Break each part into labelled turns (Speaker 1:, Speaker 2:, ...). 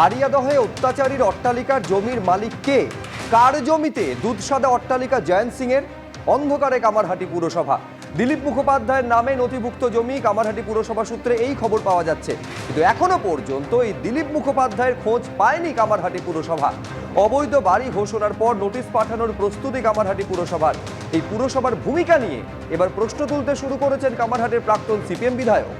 Speaker 1: আরিয়াদহে অত্যাচারীর অট্টালিকার জমির মালিক কে? কার জমিতে দুধসাদা অট্টালিকা জয়ন্ত সিং এর? অন্ধকারে কামারহাটি পুরসভা। দিলীপ মুখোপাধ্যায়ের নামে নথিভুক্ত জমি কামারহাটি পুরসভা সূত্রে এই খবর পাওয়া যাচ্ছে, কিন্তু এখনো পর্যন্ত এই দিলীপ মুখোপাধ্যায়ের খোঁজ পায়নি কামারহাটি পুরসভা। অবৈধ বাড়ি ঘোষণার পর নোটিশ পাঠানোর প্রস্তুতি কামারহাটি পুরসভার। এই পুরসভার ভূমিকা নিয়ে এবার প্রশ্ন তুলতে শুরু করেছেন কামারহাটির প্রাক্তন সিপিএম বিধায়ক।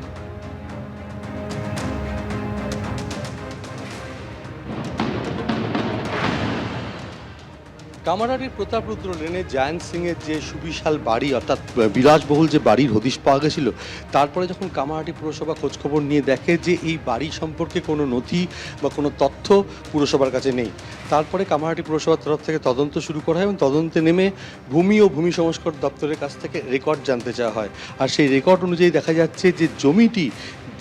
Speaker 2: কামারহাটির প্রতাপরুদ্র লেনে জয়ন্ত সিংয়ের যে সুবিশাল বাড়ি, অর্থাৎ বিলাসবহুল যে বাড়ির হদিশ পাওয়া গেছিল, তারপরে যখন কামারহাটি পুরসভা খোঁজখবর নিয়ে দেখে যে এই বাড়ি সম্পর্কে কোনো নথি বা কোনো তথ্য পুরসভার কাছে নেই, তারপরে কামারহাটি পুরসভার তরফ থেকে তদন্ত শুরু করা হয় এবং তদন্তে নেমে ভূমি ও ভূমি সংস্কার দপ্তরের কাছ থেকে রেকর্ড জানতে চাওয়া হয়। আর সেই রেকর্ড অনুযায়ী দেখা যাচ্ছে যে জমিটি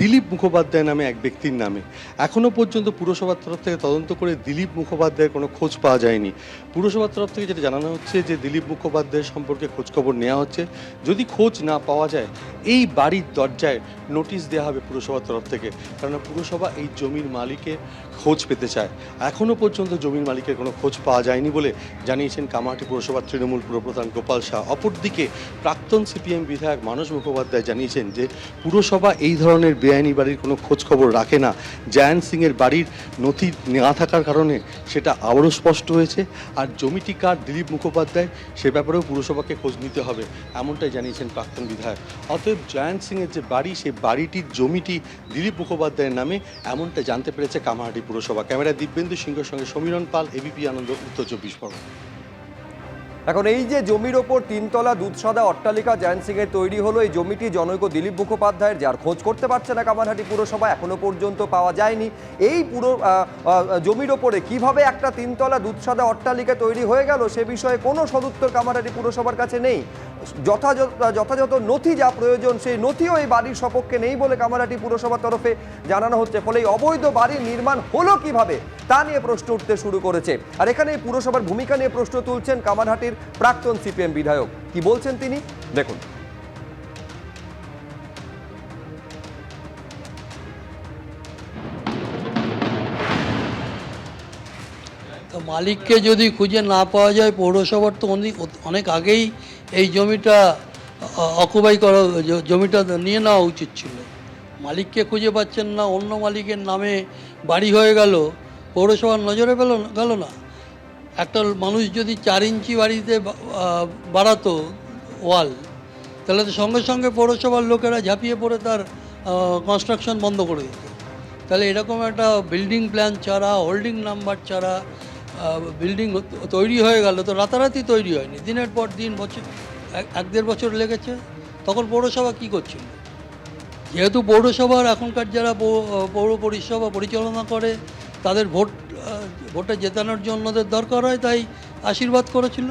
Speaker 2: দিলীপ মুখোপাধ্যায় নামে এক ব্যক্তির নামে। এখনও পর্যন্ত পুরসভার তরফ থেকে তদন্ত করে দিলীপ মুখোপাধ্যায়ের কোনো খোঁজ পাওয়া যায়নি। পুরসভার তরফ থেকে যেটা জানানো হচ্ছে যে দিলীপ মুখোপাধ্যায়ের সম্পর্কে খোঁজখবর নেওয়া হচ্ছে, যদি খোঁজ না পাওয়া যায় এই বাড়ির দরজায় নোটিশ দেওয়া হবে পুরসভার তরফ থেকে, কারণ পুরসভা এই জমির মালিকের খোঁজ পেতে চায়। এখনও পর্যন্ত জমির মালিকের কোনো খোঁজ পাওয়া যায়নি বলে জানিয়েছেন কামারহাটি পুরসভার তৃণমূল পুরপ্রধান গোপাল শাহ। অপরদিকে প্রাক্তন সিপিএম বিধায়ক মানস মুখোপাধ্যায় জানিয়েছেন যে পুরসভা এই ধরনের বেআইনি বাড়ির কোনো খোঁজ খবর রাখে না। জয়ন্ত সিংয়ের বাড়ির নথি না থাকার কারণে সেটা আবারও স্পষ্ট হয়েছে। আর জমিটি কার, দিলীপ মুখোপাধ্যায়, সে ব্যাপারেও পুরসভাকে খোঁজ নিতে হবে, এমনটাই জানিয়েছেন প্রাক্তন বিধায়ক। অতএব জয়ন্ত সিংয়ের যে বাড়ি, সেই বাড়িটির জমিটি দিলীপ মুখোপাধ্যায়ের নামে, এমনটা জানতে পেরেছে কামারহাটি পুরসভা। ক্যামেরায় দিব্যেন্দু সিংহের সঙ্গে সমীরণ পাল, এবিপি আনন্দ, উত্তর 24 পরগনা।
Speaker 1: এখন এই যে জমির ওপর তিনতলা দুধসাদা অট্টালিকা জয়ন্ত সিং এর তৈরি হলো, এই জমিটি জনৈক দিলীপ মুখোপাধ্যায়ের, যার খোঁজ করতে পারছে না কামারহাটি পুরসভা, এখনো পর্যন্ত পাওয়া যায়নি। এই পুরো জমির ওপরে কিভাবে একটা তিনতলা দুধসাদা অট্টালিকা তৈরি হয়ে গেল সে বিষয়ে কোনো সদুত্তর কামারহাটি পুরসভার কাছে নেই। যথাযথ নথি যা প্রয়োজন সেই নথিও এই বাড়ির সপক্ষে নেই বলে কামারহাটি পুরসভার তরফে জানানো হচ্ছে। ফলে এই অবৈধ বাড়ির নির্মাণ হলো কিভাবে তা নিয়ে প্রশ্ন উঠতে শুরু করেছে। আর এখানে এই পুরসভার ভূমিকা নিয়ে প্রশ্ন তুলছেন কামারহাটির প্রাক্তন সিপিএম বিধায়ক। কি বলছেন তিনি দেখুন।
Speaker 3: তো মালিককে যদি খুঁজে না পাওয়া যায়, পৌরসভার তো অনেক আগেই এই জমিটা অকুপাই করা, জমিটা নিয়ে নেওয়া উচিত ছিল। মালিককে খুঁজে পাচ্ছেন না, অন্য মালিকের নামে বাড়ি হয়ে গেল, পৌরসভার নজরে গেল না। একটা মানুষ যদি 4 ইঞ্চি বাড়িতে বাড়াতো ওয়াল, তাহলে তো সঙ্গে সঙ্গে পৌরসভার লোকেরা ঝাঁপিয়ে পড়ে তার কনস্ট্রাকশন বন্ধ করে দিত। তাহলে এরকম একটা বিল্ডিং প্ল্যান ছাড়া, হোল্ডিং নাম্বার ছাড়া বিল্ডিং তৈরি হয়ে গেল, তো রাতারাতি তৈরি হয়নি, দিনের পর দিন, বছর 1-1.5 বছর লেগেছে। তখন পৌরসভা কী করছিল? যেহেতু পৌরসভার এখনকার যারা পৌর পরিষেবা পরিচালনা করে তাদের ভোটে জেতানোর জন্য ওদের দরকার হয়, তাই আশীর্বাদ করেছিল।